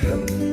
Welcome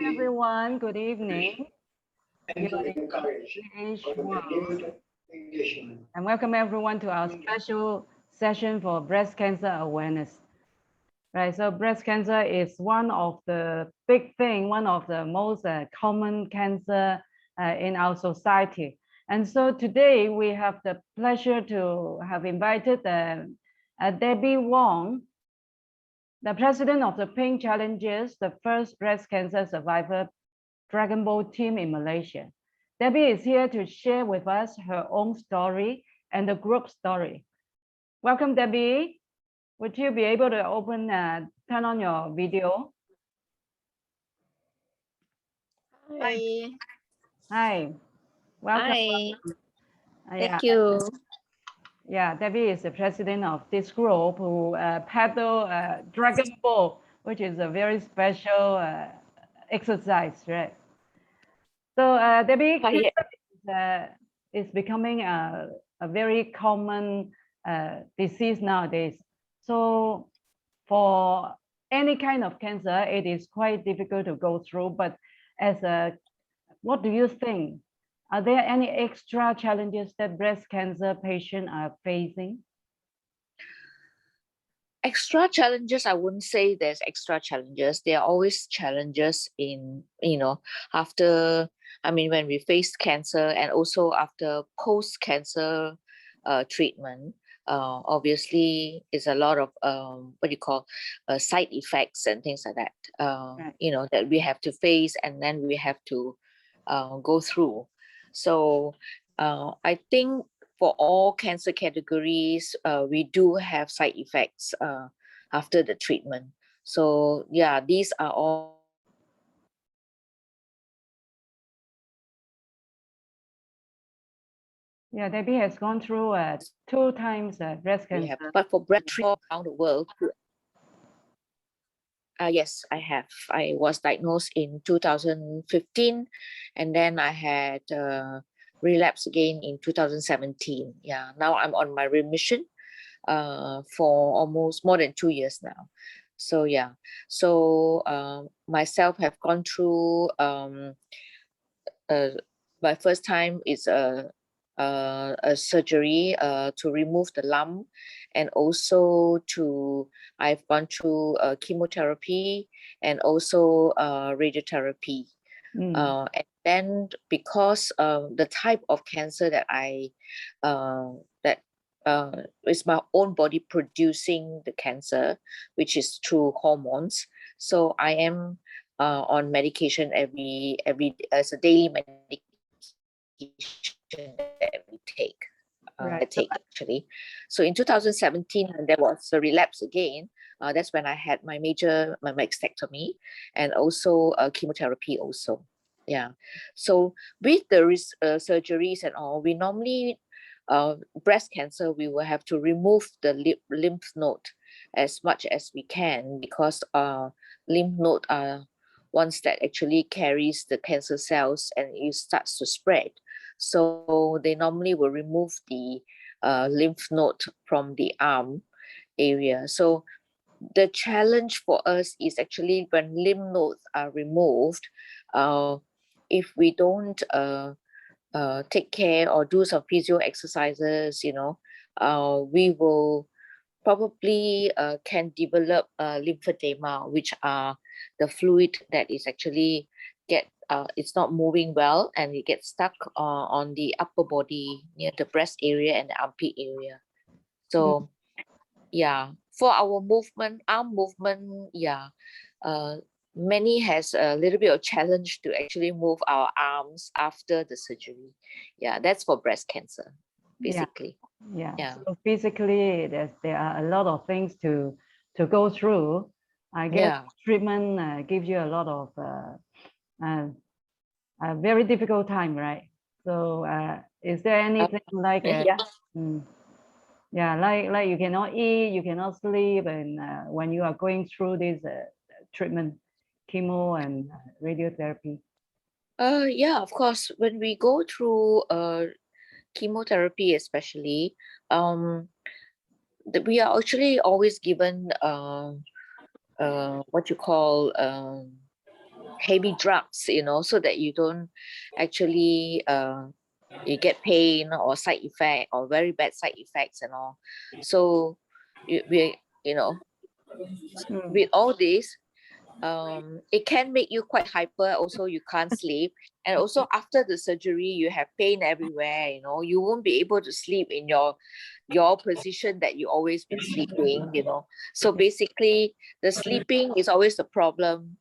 everyone. Good evening. And welcome everyone to our special session for breast cancer awareness. Right, so breast cancer is one of the big thing, one of the most common cancer in our society. And so today we have the pleasure to have invited Debbie Wong, the president of the Pink Challengers, the first breast cancer survivor Dragon Ball team in Malaysia. Debbie is here to share with us her own story and the group story. Welcome, Debbie. Would you be able to turn on your video? Hi. Hi. Welcome. Hi. Yeah. Thank you. Yeah, Debbie is the president of this group who paddle Dragon Ball, which is a very special exercise, right? So Debbie, cancer is becoming a very common disease nowadays. So for any kind of cancer, it is quite difficult to go through. But what do you think? Are there any extra challenges that breast cancer patients are facing? Extra challenges, I wouldn't say there's extra challenges. There are always challenges in, after, when we face cancer and also after post-cancer treatment. Obviously, it's a lot of side effects and things like that. Right. That we have to face and then we have to go through. So I think for all cancer categories, we do have side effects after the treatment. So yeah, these are all Yeah, Debbie has gone through 2 times breast we cancer. have. But for breast treatment around the world, yes, I have. I was diagnosed in 2015, and then I had relapse again in 2017. Yeah, now I'm on my remission for almost more than 2 years now. So yeah, so myself have gone through my first time is a surgery to remove the lump, and also I've gone through chemotherapy and also radiotherapy. And then because the type of cancer that that is my own body producing the cancer, which is through hormones. So I am on medication every as a daily medication that we take. Right. I take actually. So in 2017, when there was a relapse again, that's when I had my mastectomy and also chemotherapy also. Yeah. So with the surgeries and all, we normally breast cancer, we will have to remove the lymph node as much as we can, because lymph node are ones that actually carries the cancer cells and it starts to spread. So they normally will remove the lymph node from the arm area. So the challenge for us is actually when lymph nodes are removed, if we don't take care or do some physio exercises, we will probably can develop lymphedema, which are the fluid that is actually it's not moving well, and it gets stuck on the upper body near the breast area and the armpit area. So yeah, for our arm movement, yeah, many has a little bit of challenge to actually move our arms after the surgery. Yeah, that's for breast cancer, basically. Yeah. So physically, there are a lot of things to go through. I guess treatment gives you a lot of a very difficult time, right? So is there anything like like you cannot eat, you cannot sleep, and when you are going through this treatment, chemo and radiotherapy? Yeah, of course. When we go through chemotherapy, especially, we are actually always given what you call heavy drugs, so that you don't actually you get pain or side effect or very bad side effects and all. So we with all this, it can make you quite hyper. Also, you can't sleep, and also after the surgery you have pain everywhere. You won't be able to sleep in your position that you always been sleeping. So basically the sleeping is always a problem.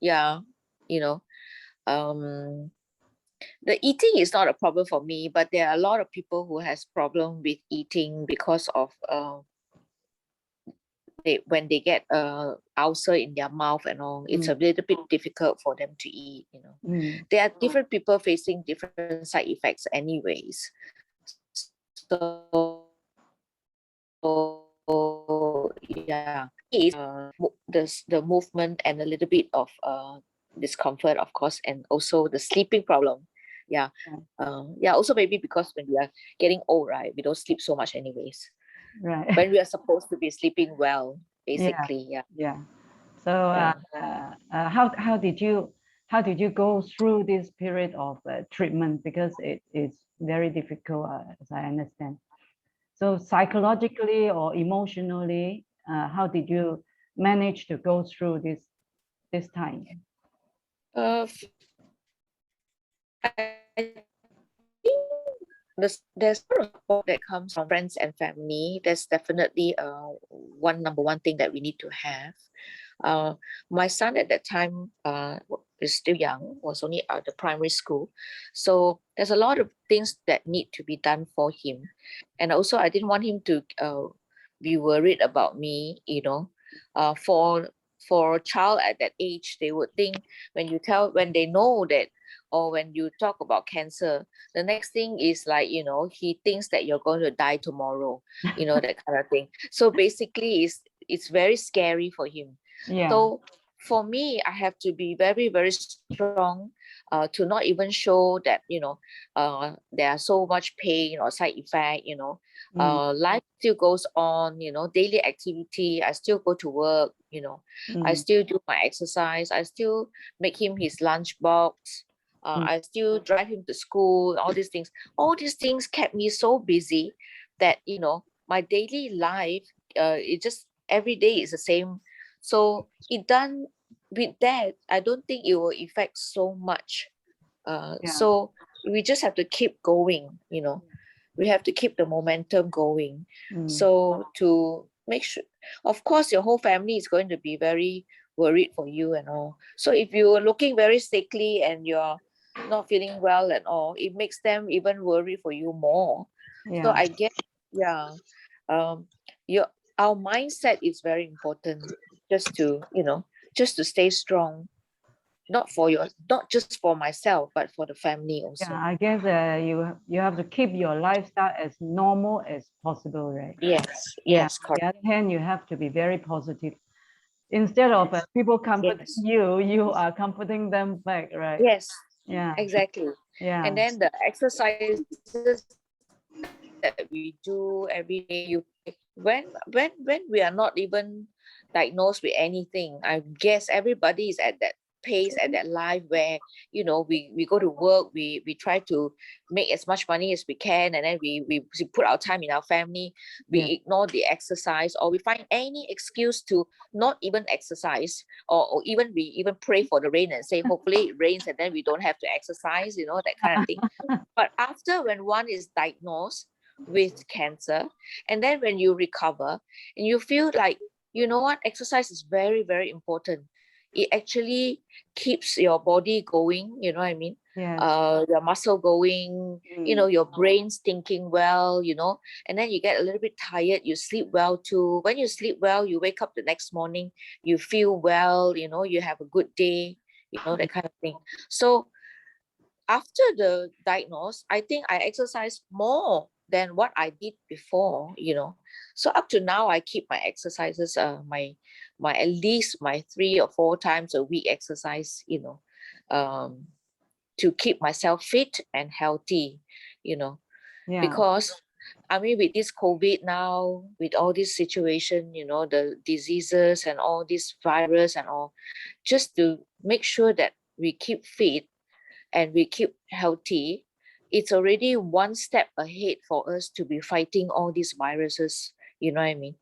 Yeah, um the eating is not a problem for me, but there are a lot of people who has problem with eating because of when they get ulcer in their mouth and all, it's a little bit difficult for them to eat, you know. There are different people facing different side effects anyways. So yeah, is the movement and a little bit of discomfort, of course, and also the sleeping problem. Yeah. Yeah, also maybe because when we are getting old, right, we don't sleep so much anyways. Right. When we are supposed to be sleeping well, Yeah. basically. Yeah. Yeah. So Yeah. how did you go through this period of treatment, because it is very difficult, as I understand. So psychologically or emotionally, how did you manage to go through this time? I think there's a lot of support that comes from friends and family. That's definitely number one thing that we need to have. My son at that time is still young, was only at the primary school. So there's a lot of things that need to be done for him. And also I didn't want him to be worried about me, you know. For a child at that age, they would think when they know that, or when you talk about cancer, the next thing is like, you know, he thinks that you're going to die tomorrow, you know, that kind of thing. So basically it's very scary for him. Yeah. So for me, I have to be very, very strong to not even show that, you know, there are so much pain or side effect, you know. Life still goes on, you know, daily activity. I still go to work, you know. I still do my exercise. I still make him his lunch box. I still drive him to school, all these things. All these things kept me so busy that, you know, my daily life, it just every day is the same. So it done with that, I don't think it will affect so much. So we just have to keep going, you know. We have to keep the momentum going. So to make sure, of course, your whole family is going to be very worried for you and all. So if you're looking very sickly and you're not feeling well and all, it makes them even worry for you more. So I guess, yeah, your our mindset is very important, just to, you know, just to stay strong, not just for myself, but for the family also. Yeah, I guess you have to keep your lifestyle as normal as possible, right? Yes, On the other hand, you have to be very positive. Instead of people comforting you, you are comforting them back, right? Yes, Yeah. exactly. Yeah. And then the exercises that we do every day, when we are not even diagnosed with anything, I guess everybody is at that pace, at that life where, you know, we go to work, we try to make as much money as we can, and then we put our time in our family, we ignore the exercise, or we find any excuse to not even exercise, or even we even pray for the rain and say hopefully it rains and then we don't have to exercise, you know, that kind of thing. But after, when one is diagnosed with cancer, and then when you recover and you feel like, you know what, exercise is very, very important. It actually keeps your body going, you know what I mean? Your muscle going, you know, your brain's thinking well, you know, and then you get a little bit tired, you sleep well too. When you sleep well, you wake up the next morning, you feel well, you know, you have a good day, you know, that kind of thing. So after the diagnosis, I think I exercise more than what I did before, you know. So up to now, I keep my exercises, my at least my 3 or 4 times a week exercise, you know, to keep myself fit and healthy, you know. Because I mean, with this COVID now, with all this situation, you know, the diseases and all this virus and all, just to make sure that we keep fit and we keep healthy, it's already one step ahead for us to be fighting all these viruses, you know what I mean?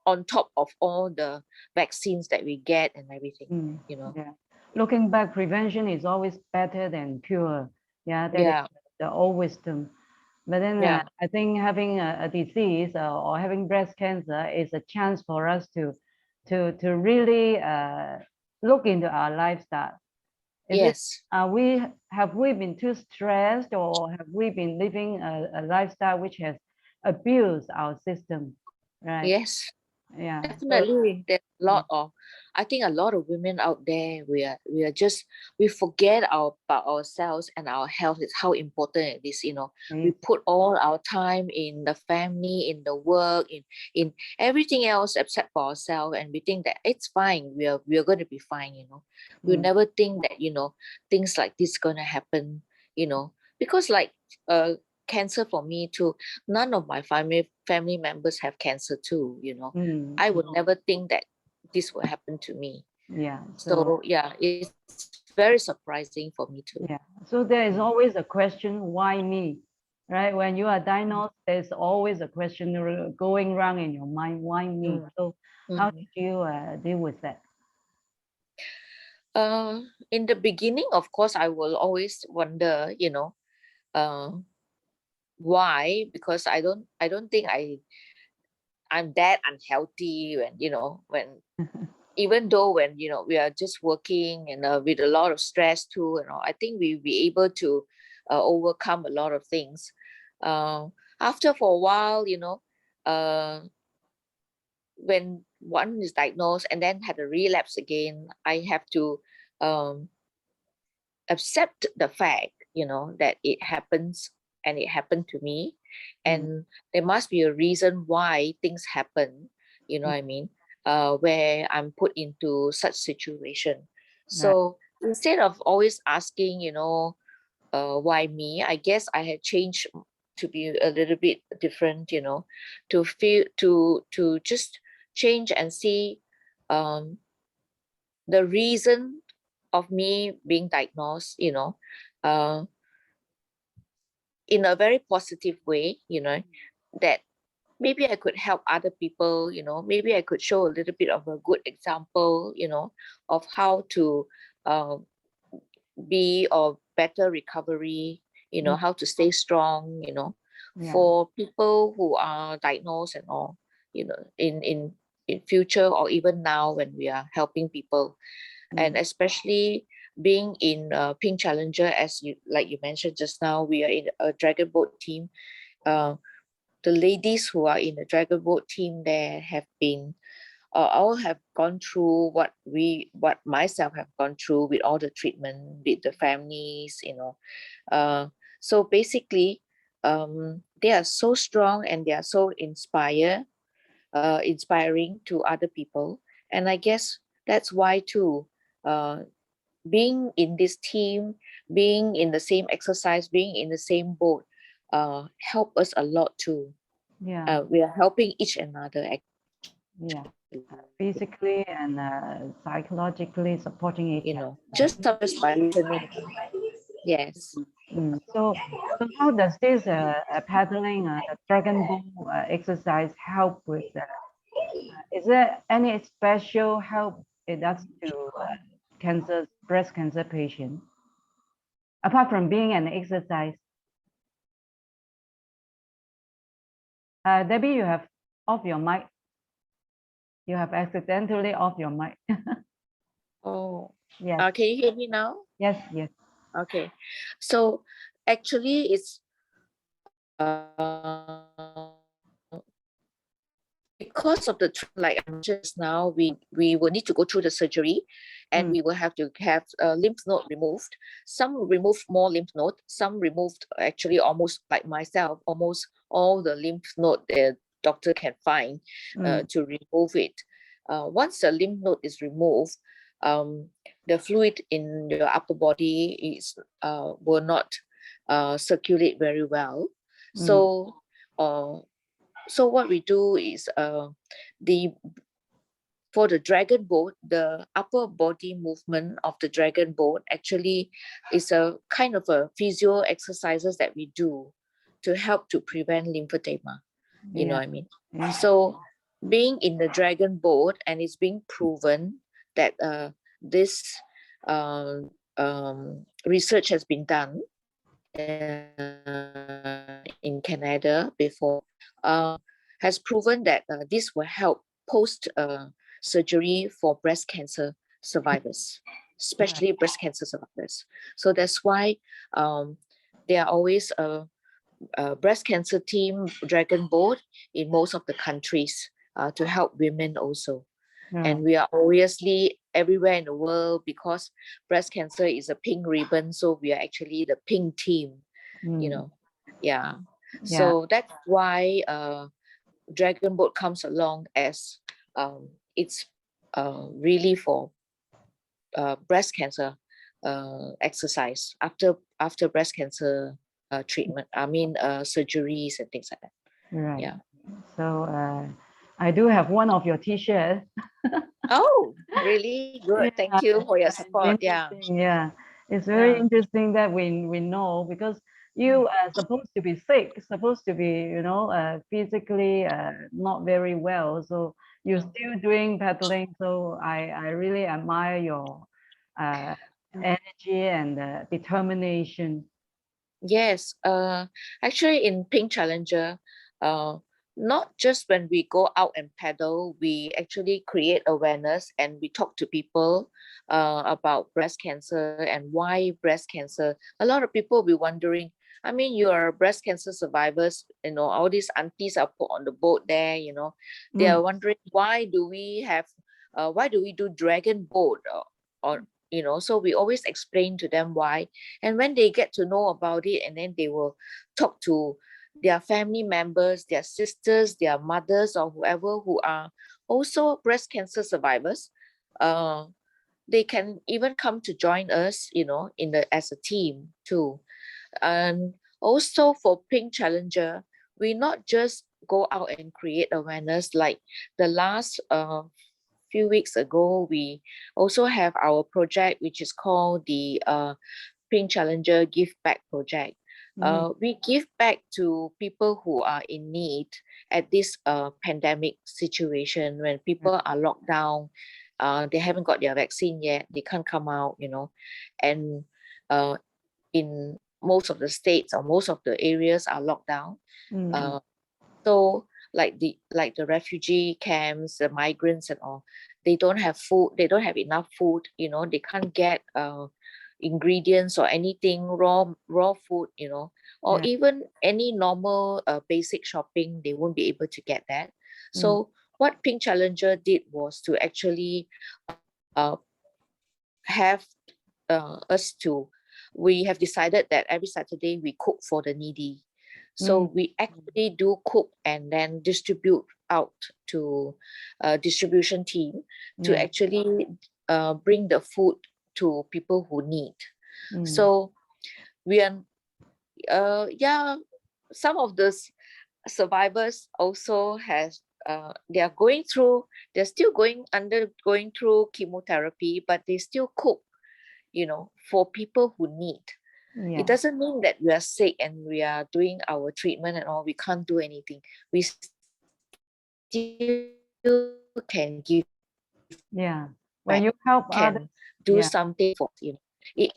On top of all the vaccines that we get and everything, you know. Looking back, prevention is always better than cure. That is the old wisdom. But then I think having a disease or having breast cancer is a chance for us to really look into our lifestyle. Yes. Have we been too stressed, or have we been living a lifestyle which has abused our system, right? Yes. Yeah. Definitely, there's a lot of, I think a lot of women out there, we forget about ourselves and our health is how important it is, you know. We put all our time in the family, in the work, in everything else except for ourselves, and we think that it's fine, we are going to be fine, you know. We never think that, you know, things like this gonna happen, you know, because like cancer for me too, none of my family members have cancer too, you know. I would never think that this will happen to me. Yeah. So yeah, it's very surprising for me too. Yeah. So there is always a question, why me? Right? When you are diagnosed, there's always a question going around in your mind, why me? So how did you deal with that? In the beginning, of course, I will always wonder, you know, why? Because I don't think I'm that unhealthy when, you know, when even though when, you know, we are just working and with a lot of stress too, you know, I think we'll be able to overcome a lot of things. After for a while, you know, when one is diagnosed and then had a relapse again, I have to um, accept the fact, you know, that it happens and it happened to me, and there must be a reason why things happen, you know what I mean, where I'm put into such situation. So instead of always asking, you know, why me, I guess I had changed to be a little bit different, you know, to feel to just change and see um the reason of me being diagnosed, you know, uh, in a very positive way, you know, that maybe I could help other people, you know, maybe I could show a little bit of a good example, you know, of how to uh, be or better recovery, you know, how to stay strong, you know, for people who are diagnosed and all, you know, in future or even now when we are helping people. And especially being in Pink Challenger, as you like you mentioned just now, we are in a dragon boat team. The ladies who are in the dragon boat team there have been all have gone through what myself have gone through with all the treatment with the families, you know. So basically they are so strong and they are so inspiring to other people, and I guess that's why too, being in this team, being in the same exercise, being in the same boat, help us a lot too. Yeah. We are helping each another Yeah. actually, Physically and psychologically supporting each you other. know, just by listening. Yes. So how does this paddling, the dragon boat exercise help with that? Is there any special help it does to breast cancer patient, apart from being an exercise? Debbie, you have off your mic. You have accidentally off your mic. Oh, Yes, can you hear me now? yes, yes. Okay. So actually it's because of the like I mentioned just now, we will need to go through the surgery, and we will have to have a lymph node removed. Some removed more lymph node, some removed actually almost like myself, almost all the lymph node the doctor can find to remove it. Once the lymph node is removed, the fluid in your upper body is will not circulate very well. So so what we do is the for the dragon boat, the upper body movement of the dragon boat actually is a kind of a physio exercises that we do to help to prevent lymphedema. You know what I mean? So being in the dragon boat, and it's being proven that this research has been done in Canada before, has proven that this will help post surgery for breast cancer survivors. especially breast cancer survivors. So that's why there are always a breast cancer team dragon boat in most of the countries to help women also. And we are obviously everywhere in the world because breast cancer is a pink ribbon. So we are actually the pink team, you know. Yeah. So that's why dragon boat comes along as it's really for breast cancer exercise after breast cancer treatment. I mean surgeries and things like that. Right. Yeah. So I do have one of your t-shirts. Oh, really good. Thank you for your It's support. Yeah. interesting. Yeah, it's very interesting that we know, because you are supposed to be sick, supposed to be, you know, physically not very well. So you're still doing paddling. So I really admire your energy and determination. Yes, actually in Pink Challenger, not just when we go out and paddle, we actually create awareness and we talk to people about breast cancer and why breast cancer. A lot of people will be wondering, I mean, you are breast cancer survivors, you know, all these aunties are put on the boat there, you know, they are wondering why do we have, why do we do dragon boat or you know, so we always explain to them why. And when they get to know about it, and then they will talk to their family members, their sisters, their mothers, or whoever who are also breast cancer survivors, they can even come to join us, you know, in the as a team too. And also for Pink Challenger, we not just go out and create awareness. Like the last few weeks ago, we also have our project, which is called the Pink Challenger Give Back Project. We give back to people who are in need at this pandemic situation when people are locked down. They haven't got their vaccine yet. They can't come out, you know, and in most of the states or most of the areas are locked down. So like the refugee camps, the migrants and all, they don't have food, they don't have enough food, you know, they can't get ingredients or anything, raw food, you know, or even any normal basic shopping, they won't be able to get that. So what Pink Challenger did was to actually have us to, we have decided that every Saturday we cook for the needy. So we actually do cook and then distribute out to a distribution team to actually bring the food to people who need. So we are, yeah, some of the survivors also has, they are going through, they're still going through chemotherapy, but they still cook, you know, for people who need. It doesn't mean that we are sick and we are doing our treatment and all, we can't do anything. We still can give back. When you help others, Can do something for, you know.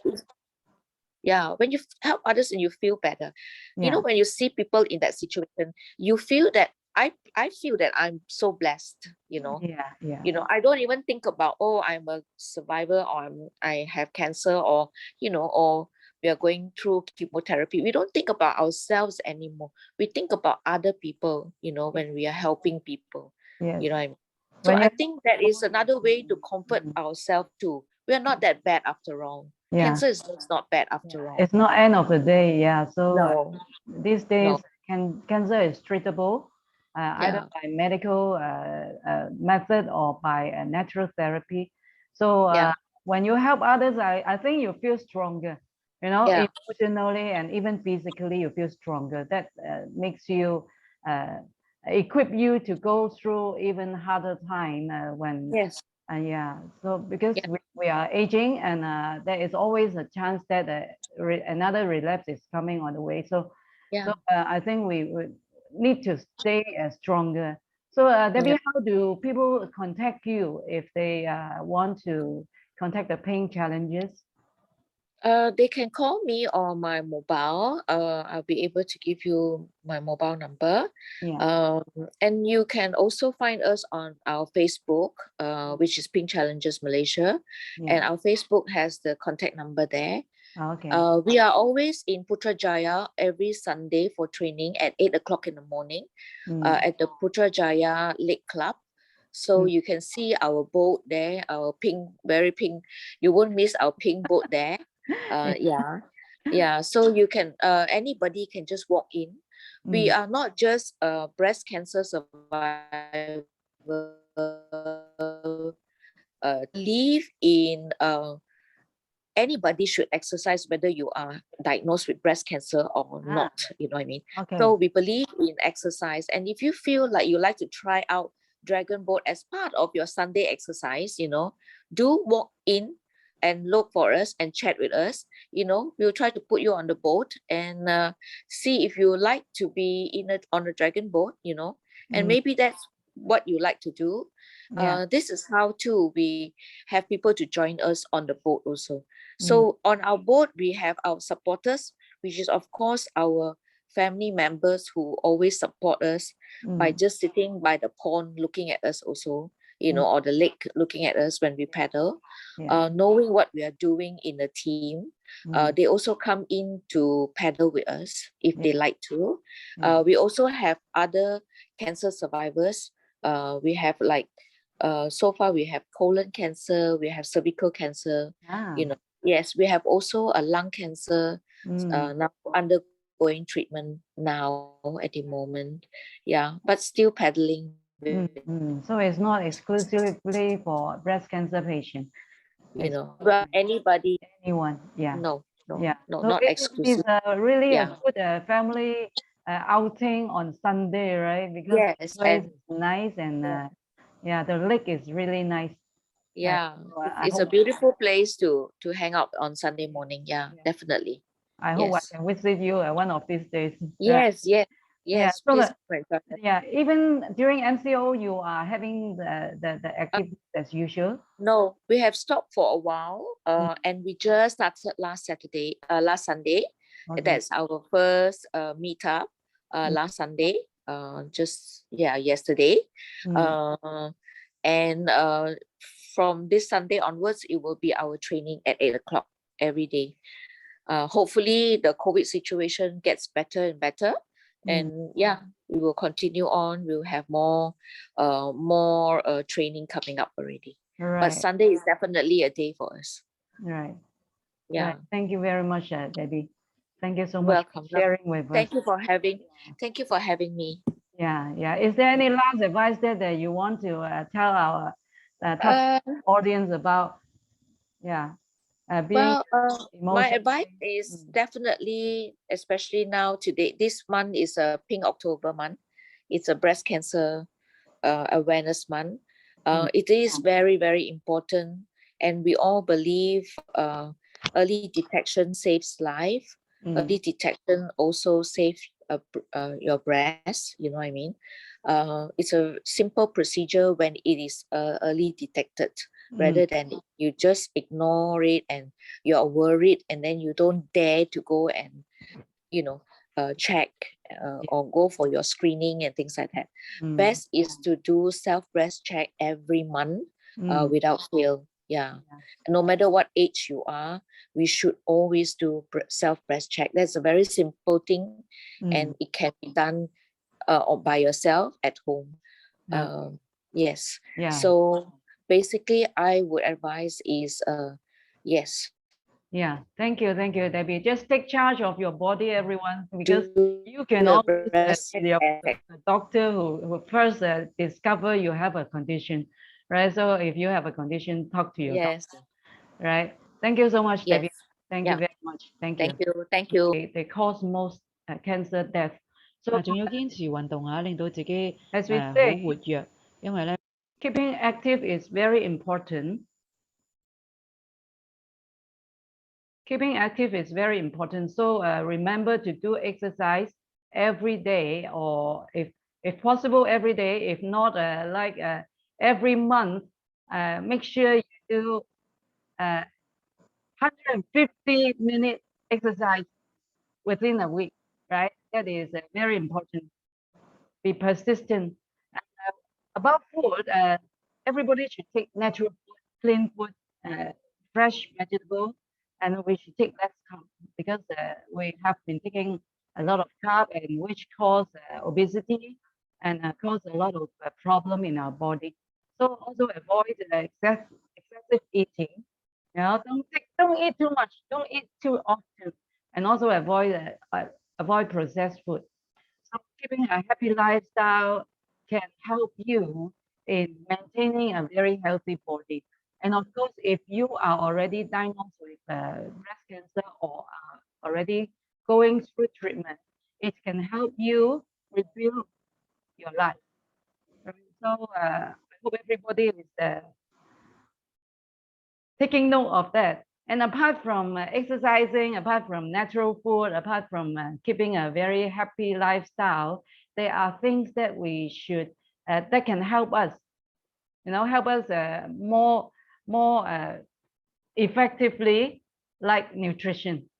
Yeah, when you help others and you feel better, you know, when you see people in that situation, you feel that I feel that I'm so blessed, you know. You know, I don't even think about, oh, I'm a survivor or I have cancer, or you know, or we are going through chemotherapy. We don't think about ourselves anymore. We think about other people, you know, when we are helping people. You know what I mean? So I think that is another way to comfort ourselves too. We are not that bad after all. Cancer is just not bad after all. it's not end of the day. So No, these days cancer is treatable either yeah, by medical method or by natural therapy. So yeah, when you help others, I think you feel stronger, you know, yeah, emotionally and even physically you feel stronger. That makes you equip you to go through even harder time when yes, so because yeah, we are aging, and there is always a chance that another relapse is coming on the way. So yeah, I think we need to stay stronger. So Debbie, yeah. how do people contact you if they want to contact the Pain Challenges? They can call me on my mobile. I'll be able to give you my mobile number. Yeah. And you can also find us on our Facebook, which is Pink Challenges Malaysia. And Yeah. our Facebook has the contact number there. Okay. We are always in Putrajaya every Sunday for training at 8 o'clock in the morning at the Putrajaya Lake Club. So you can see our boat there, our pink, very pink. You won't miss our pink boat there. Yeah. So you can, anybody can just walk in. We are not just breast cancer survivor. Believe in anybody should exercise whether you are diagnosed with breast cancer or not, you know what I mean? Okay. So we believe in exercise. And if you feel like you like to try out dragon boat as part of your Sunday exercise, do walk in and look for us and chat with us. We'll try to put you on the boat and see if you like to be on a dragon boat, and maybe that's what you like to do. This is how too we have people to join us on the boat also. So on our boat, we have our supporters, which is of course our family members who always support us by just sitting by the pond looking at us also, or the lake looking at us when we paddle, knowing what we are doing in the team. They also come in to paddle with us if they like to. We also have other cancer survivors. We have so far we have colon cancer, we have cervical cancer, Yes, we have also a lung cancer now undergoing treatment now at the moment. Yeah, but still paddling. So it's not exclusively for breast cancer patient. Well, anybody. Anyone. Yeah. No, Yeah. So not it's exclusive. really a good family outing on Sunday, right? Because the Yes, place and is nice and the lake is really nice. yeah, So it's a beautiful place to hang out on Sunday morning. Yeah, definitely. I hope I can visit you one of these days. Yes. Yeah. So Please. even during MCO, you are having the activities as usual. No, we have stopped for a while, and we just started last Sunday. Okay. That's our first meetup last Sunday. Just yesterday. And from this Sunday onwards, it will be our training at 8 o'clock every day. Hopefully the COVID situation gets better and better. And we will continue on. We'll have more training coming up already. Right. But Sunday is definitely a day for us. Right. Yeah. Right. Thank you very much, Debbie. Thank you so much for sharing with us. Thank you for having me. Yeah. Is there any last advice that you want to tell our audience about? My advice is definitely, especially now today, this month is a Pink October month. It's a breast cancer awareness month. It is very, very important, and we all believe early detection saves life. Early detection also saves your breast. You know what I mean? It's a simple procedure when it is early detected, rather than you just ignore it and you're worried and then you don't dare to go and check or go for your screening and things like that. Best is to do self breast check every month without fail. No matter what age you are, we should always do self breast check. That's a very simple thing, and it can be done by yourself at home. Yes. So basically, I would advise is yes. Yeah, thank you, Debbie. Just take charge of your body, everyone, because you can always the doctor who first discover you have a condition, right? So if you have a condition, talk to your doctor, right? Thank you so much, Debbie. Thank you very much. Thank you. They cause most cancer death. So 仲要堅持運動令到自己 as we 好 say, 活躍，因為咧 keeping active is very important. Keeping active is very important. So remember to do exercise every day, or if possible every day. If not, every month, make sure you do 150-minute exercise within a week, right? That is very important. Be persistent. About food, everybody should take natural food, clean food, fresh vegetable, and we should take less carb because we have been taking a lot of carb and which cause obesity and cause a lot of problem in our body. So also avoid excessive eating. You know, don't eat too much, don't eat too often, and also avoid processed food. So keeping a happy lifestyle can help you in maintaining a very healthy body. And of course, if you are already diagnosed with breast cancer or are already going through treatment, it can help you rebuild your life. Right? So I hope everybody is taking note of that. And apart from exercising, apart from natural food, apart from keeping a very happy lifestyle, there are things that we should that can help us, you know, help us more effectively, like nutrition,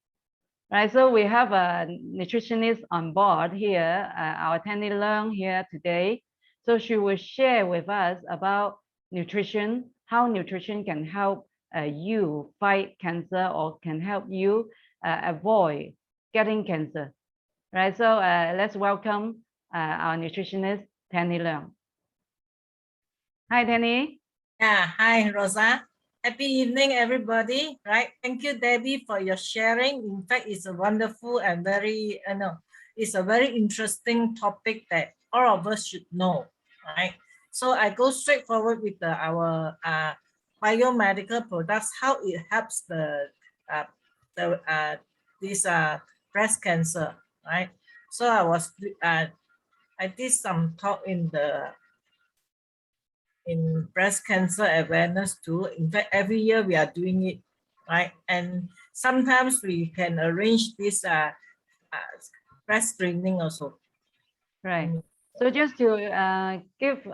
right? So we have a nutritionist on board here, our Tannie Leong here today. So she will share with us about nutrition, how nutrition can help you fight cancer or can help you avoid getting cancer, right? So let's welcome our nutritionist, Tannie Leong. Hi, Tannie. Yeah, hi, Rosa. Happy evening, everybody. Right? Thank you, Debbie, for your sharing. In fact, it's a wonderful and very, it's a very interesting topic that all of us should know. Right? So I go straight forward with our biomedical products, how it helps this breast cancer. Right? So I did some talk in breast cancer awareness too. In fact, every year we are doing it, right? And sometimes we can arrange this breast screening also. Right. So just to give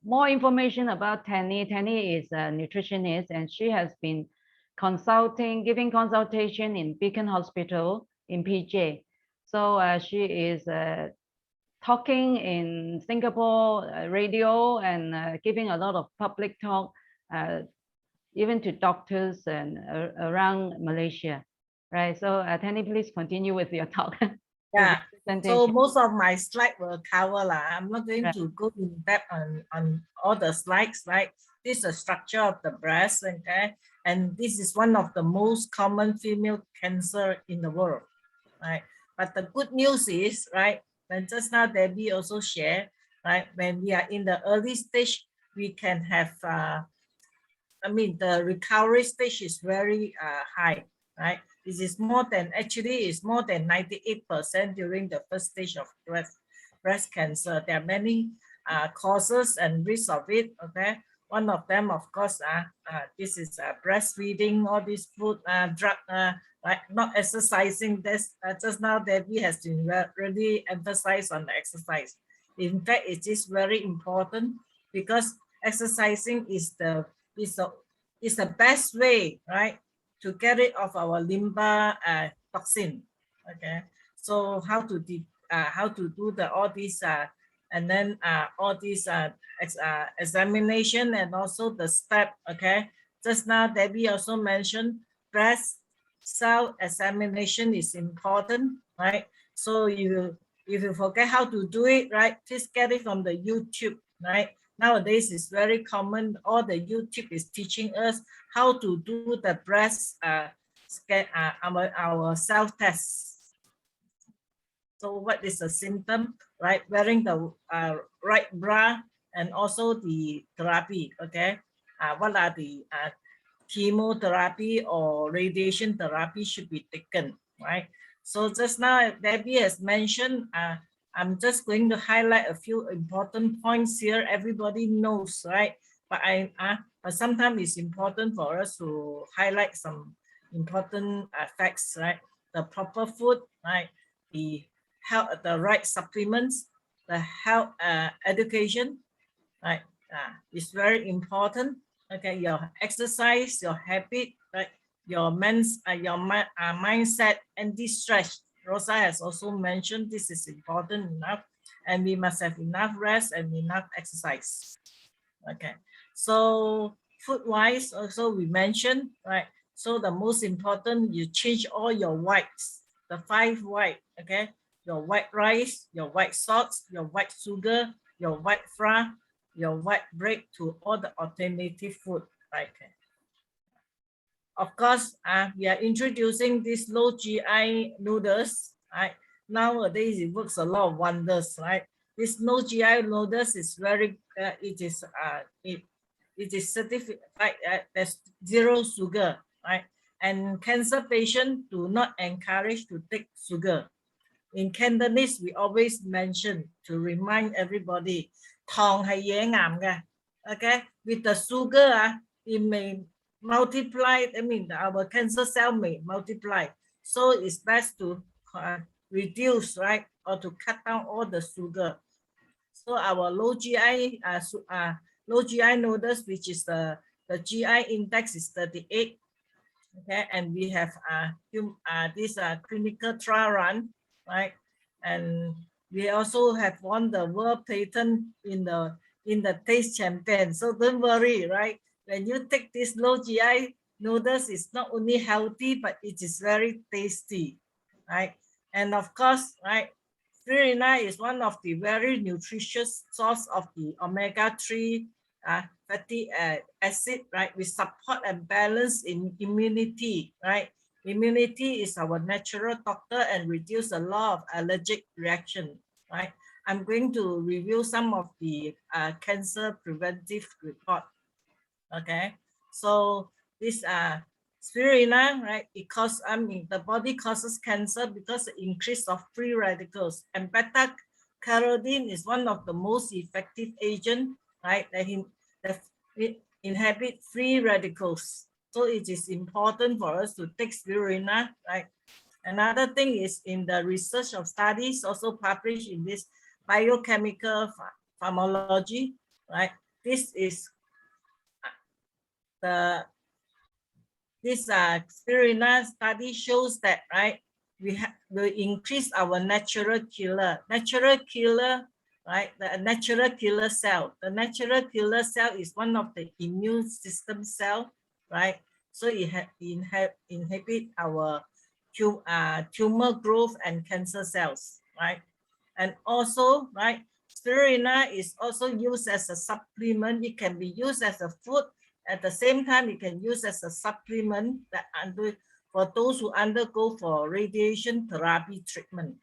more information about Tannie, Tannie is a nutritionist and she has been giving consultation in Beacon Hospital in PJ. So she is talking in Singapore radio and giving a lot of public talk, even to doctors and around Malaysia, right? So Tannie, please continue with your talk. Yeah. So most of my slides will cover lah. I'm not going to go in depth on all the slides, right? This is the structure of the breast, okay? And this is one of the most common female cancer in the world, right? But the good news is, right, when just now Debbie also shared, right, when we are in the early stage, we can have, the recovery stage is very high, right? This is more than 98% during the first stage of breast cancer. There are many causes and risks of it, okay? One of them, of course, this is breastfeeding, all this food, drug, like not exercising. This just now Debbie has been really emphasized on the exercise. In fact, it is very important because exercising is the best way, right, to get rid of our liver toxin. Okay, so how to do all these and then all these examination and also the step. Okay, just now Debbie also mentioned breast cell examination is important, right? So if you forget how to do it, right, please get it from the YouTube, right? Nowadays it's very common. All the YouTube is teaching us how to do the breast our self-test. So what is the symptom, right? Wearing the right bra and also the therapy, okay? What are the chemotherapy or radiation therapy should be taken, right? So just now Debbie has mentioned, I'm just going to highlight a few important points here. Everybody knows, right? But but sometimes it's important for us to highlight some important facts, right? The proper food, right? The right supplements, the health education, right? It's very important. Okay, your exercise, your habit, right? your mindset, anti-stress. Rosa has also mentioned this is important enough, and we must have enough rest and enough exercise. Okay, so food-wise also we mentioned, right? So the most important, you change all your whites, the 5 white, okay? Your white rice, your white sauce, your white sugar, your white flour, your white bread to all the alternative food, right? Okay. Of course, we are introducing these low GI noodles, right? Nowadays, it works a lot of wonders, right? This low GI noodles is very, it is certified, there's 0 sugar, right? And cancer patients do not encourage to take sugar. In Cantonese, we always mention to remind everybody, thong hay dễ ngàm ga. Okay, with the sugar, it may multiply. I mean, our cancer cell may multiply. So it's best to reduce, right, or to cut down all the sugar. So our low GI noodles, which is the GI index is 38. Okay, and we have this clinical trial run, right? And we also have won the world patent in the taste champion. So don't worry, right? When you take this low GI noodles, it's not only healthy, but it is very tasty, right? And of course, right, spirulina is one of the very nutritious source of the omega-3 fatty acid, right? We support and balance in immunity, right? Immunity is our natural doctor and reduce a lot of allergic reaction, right? I'm going to review some of the cancer preventive report. Okay, so this spirulina, right? It causes, the body causes cancer because the increase of free radicals, and beta carotene is one of the most effective agent, right? That inhibit free radicals. So it is important for us to take spirulina, right? Another thing is in the research of studies also published in this biochemical pharmacology, right? This is this spirulina study shows that, right, we will increase our natural killer, right? The natural killer cell. The natural killer cell is one of the immune system cell, right? So it inhibit our tumor growth and cancer cells, right? And also, right, spirulina is also used as a supplement. It can be used as a food. At the same time, it can use as a supplement that for those who undergo for radiation therapy treatment.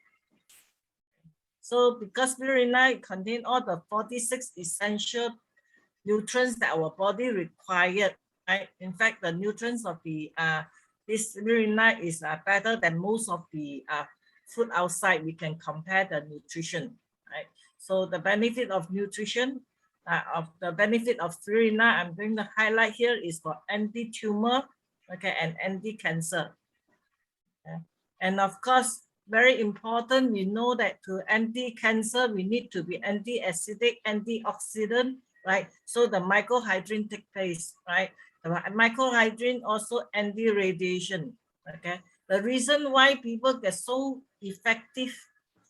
So because spirulina contains all the 46 essential nutrients that our body required, right? In fact, the nutrients of the this spirulina is better than most of the food outside. We can compare the nutrition, right? So the benefit of nutrition, of the benefit of spirulina, I'm going to highlight here is for anti-tumor, okay, and anti-cancer. Okay. And of course, very important, we know that to anti-cancer, we need to be anti-acidic, antioxidant, right? So the microhydrin take place, right? The microhydrin also anti-radiation, okay? The reason why people get so effective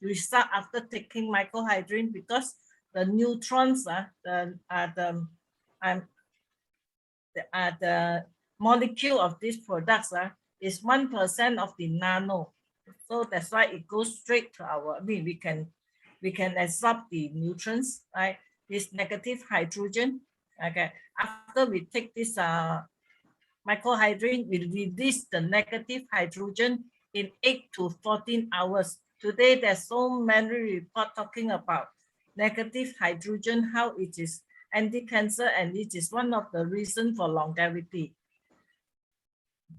result after taking microhydrin because the neutrons, the molecule of these products is 1% of the nano. So that's why it goes straight to our, we can absorb the nutrients, right? This negative hydrogen, okay? After we take this microhydrin, we release the negative hydrogen in 8 to 14 hours. Today, there's so many reports talking about negative hydrogen, how it is anti-cancer, and it is one of the reasons for longevity.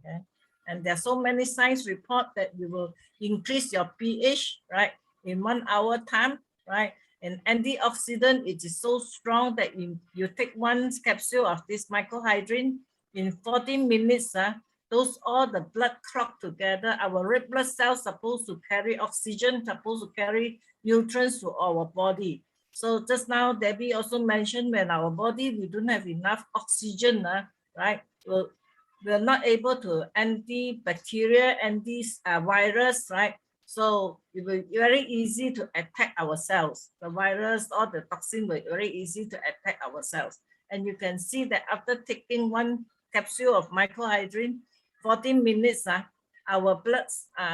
Okay. And there are so many science reports that you will increase your pH, right, in 1 hour time, right? And antioxidant, it is so strong that you take 1 capsule of this microhydrin in 14 minutes, those all the blood clot together. Our red blood cells supposed to carry oxygen, supposed to carry nutrients to our body. So just now, Debbie also mentioned when our body, we don't have enough oxygen, right? Well, we are not able to anti-bacteria, anti-virus, right? So it will be very easy to attack our cells. The virus or the toxin will be very easy to attack our cells. And you can see that after taking one capsule of microhydrin, 14 minutes, our blood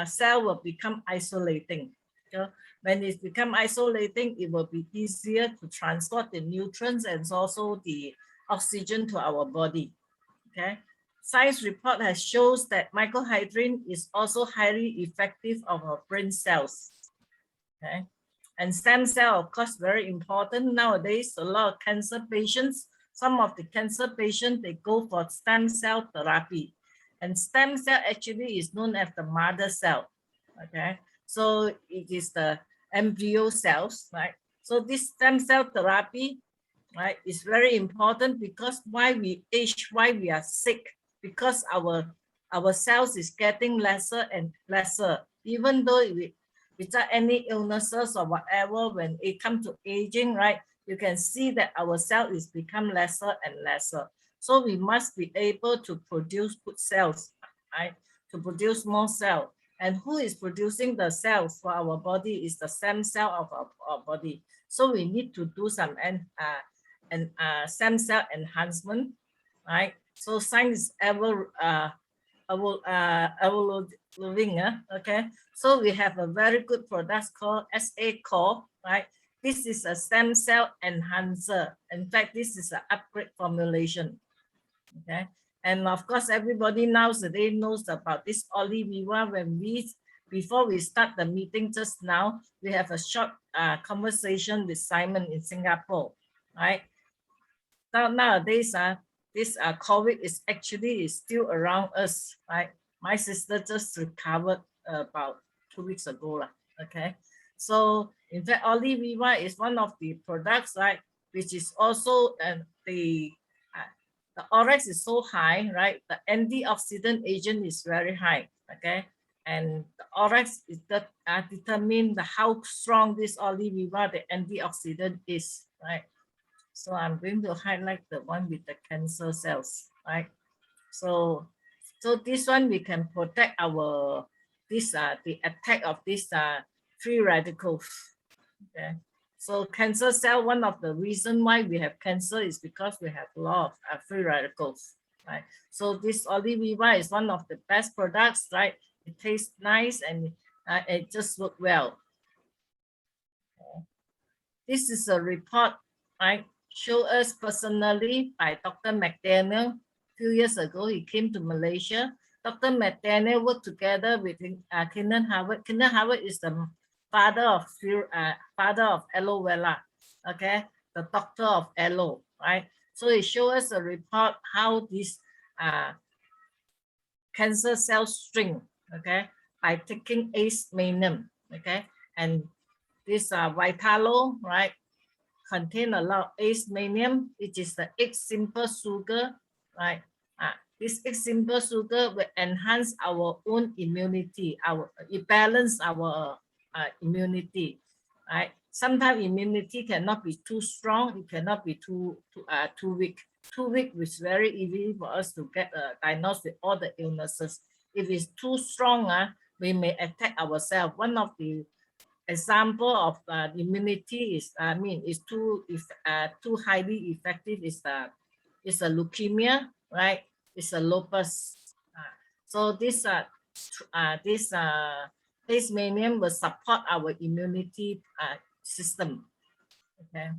cell will become isolating. Okay? When it becomes isolating, it will be easier to transport the nutrients and also the oxygen to our body. Okay. Science report has shows that microhydrin is also highly effective on our brain cells. Okay. And stem cell, of course, very important. Nowadays, a lot of cancer patients, some of the cancer patients, they go for stem cell therapy. And stem cell actually is known as the mother cell. Okay. So it is the embryo cells, right? So this stem cell therapy, right, is very important because why we age, why we are sick, because our cells is getting lesser and lesser. Even though without any illnesses or whatever, when it comes to aging, right, you can see that our cell is become lesser and lesser. So we must be able to produce good cells, right, to produce more cells. And who is producing the cells for our body is the stem cell of our body. So we need to do some stem cell enhancement, right? So science evolving, okay? So we have a very good product called SA Core, right? This is a stem cell enhancer. In fact, this is an upgrade formulation, okay? And of course, everybody nowadays knows about this Oliviva. Before we start the meeting just now, we have a short conversation with Simon in Singapore, right? Nowadays, this COVID is actually still around us, right? My sister just recovered about 2 weeks ago, okay? So in fact, Oliviva is one of the products, right? Which is also the ORAX is so high, right? The antioxidant agent is very high, okay? And the ORAX is determine how strong this Oliviva, the antioxidant is, right? So I'm going to highlight the one with the cancer cells, right? So this one we can protect our the attack of these free radicals. Okay. So cancer cell, one of the reasons why we have cancer is because we have a lot of free radicals, right? So this Oliviva is one of the best products, right? It tastes nice and it just works well. Okay. This is a report, right? Show us personally by Dr. McDaniel. A few years ago, he came to Malaysia. Dr. McDaniel worked together with Keenan Howard. Keenan Howard is the father of aloe vera, okay, the doctor of aloe, right? So he showed us a report how this cancer cells shrink, okay, by taking ACE Magnum, okay, and this Vitalo, right, contain a lot of ACE Magnum, which is the egg simple sugar, right? This egg simple sugar will enhance our own immunity, it balance our immunity, right? Sometimes immunity cannot be too strong, it cannot be too weak. Too weak is very easy for us to get diagnosed with all the illnesses. If it's too strong, we may attack ourselves. One of the example of immunity is, is too highly effective is a leukemia, right? It's a lupus. So this ACE Magnum will support our immunity system. Okay.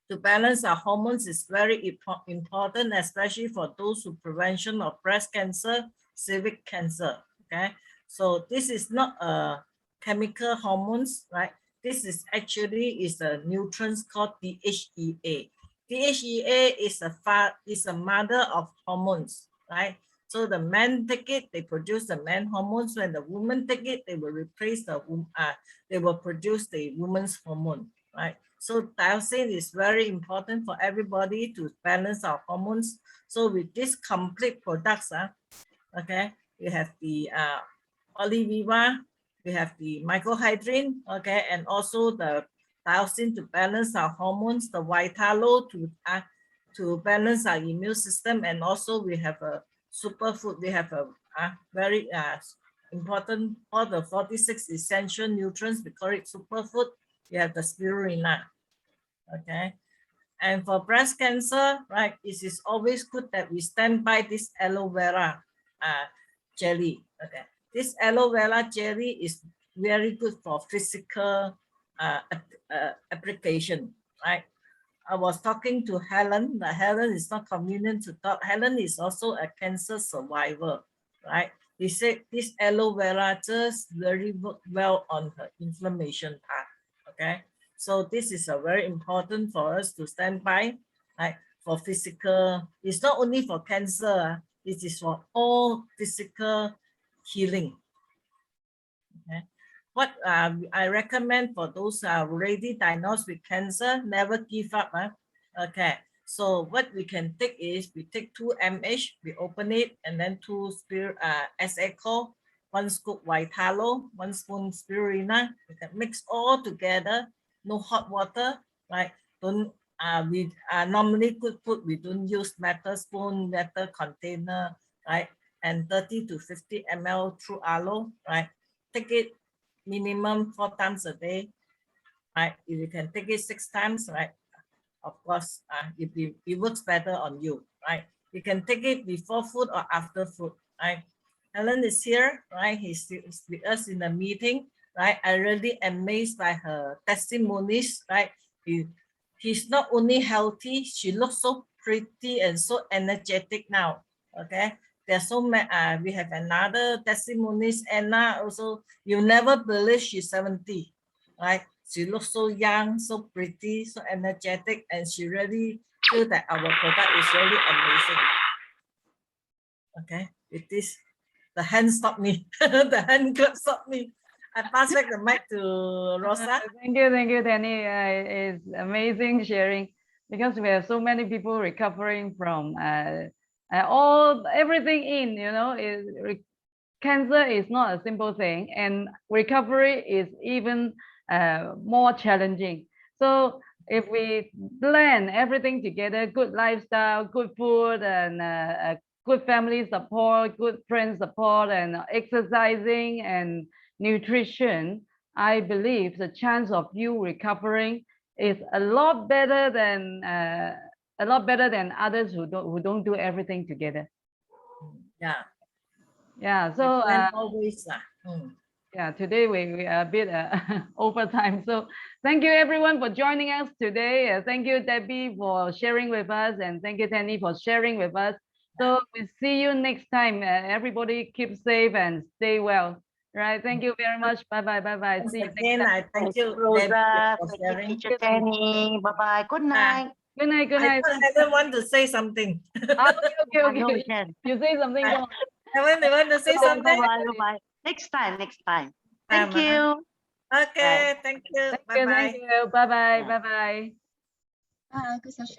To balance our hormones is very important, especially for those who prevention of breast cancer, cervical cancer. Okay. So this is not a chemical hormones, right? This is actually a nutrients called DHEA. DHEA is a mother of hormones, right? So the men take it, they produce the man hormones. When the woman take it, they will replace they will produce the woman's hormone, right? So dioxin is very important for everybody to balance our hormones. So with this complete products, okay, we have the Oliviva, we have the microhydrin, okay, and also the dioxin to balance our hormones, the Vitalo to balance our immune system, and also we have a superfood. We have a very important all the 46 essential nutrients. We call it superfood. We have the spirulina. Okay. And for breast cancer, right, it is always good that we stand by this aloe vera jelly. Okay, this aloe vera jelly is very good for physical application, right? I was talking to Helen. Helen is not convenient to talk. Helen is also a cancer survivor, right? He said this aloe vera just very well on her inflammation path. Okay, so this is a very important for us to stand by, right? For physical, it's not only for cancer. It is for all physical healing. Okay. What I recommend for those already diagnosed with cancer, never give up. Okay, so what we can take is we take 2 ml, we open it, and then 2 SACO, 1 scoop white tallow, 1 spoon spirulina. We can mix all together, no hot water, right? Don't we normally we don't use metal spoon, metal container, right? And 30 to 50 ml through aloe, right? Take it minimum 4 times a day, right? If you can take it 6 times, right? Of course, it works better on you, right? You can take it before food or after food, right? Helen is here, right? He's with us in the meeting, right? I really amazed by her testimonies, right? He's not only healthy, she looks so pretty and so energetic now, okay? There's so many, we have another testimonies. Anna also, you never believe she's 70, right? She looks so young, so pretty, so energetic, and she really feel that our product is really amazing. Okay, with this, the hand stopped me. The hand club stopped me. I pass back the mic to Rosa. Thank you, Tannie. It's amazing sharing because we have so many people recovering from everything in, you know, cancer is not a simple thing, and recovery is even more challenging. So if we blend everything together, good lifestyle, good food, and good family support, good friend support, and exercising and nutrition, I believe the chance of you recovering is a lot better than others who don't do everything together. Yeah. Yeah. So always. Yeah, today we are a bit over time. So thank you everyone for joining us today. Thank you, Debbie, for sharing with us, and thank you, Tannie, for sharing with us. So we'll see you next time. Everybody keep safe and stay well. Right. Thank you very much. Bye-bye. Bye-bye. See you next Again, time. I thank you, Rosa. Debbie, for Thank you, sharing. Teacher Tannie. Bye-bye. Good night. Good night. Good night. I want to say something. Okay. You say something. Go on. Evan, you want to say something? Bye-bye. Next time. Thank you. Okay, thank you. Bye-bye. Thank you. Bye-bye. Bye-bye. Good session.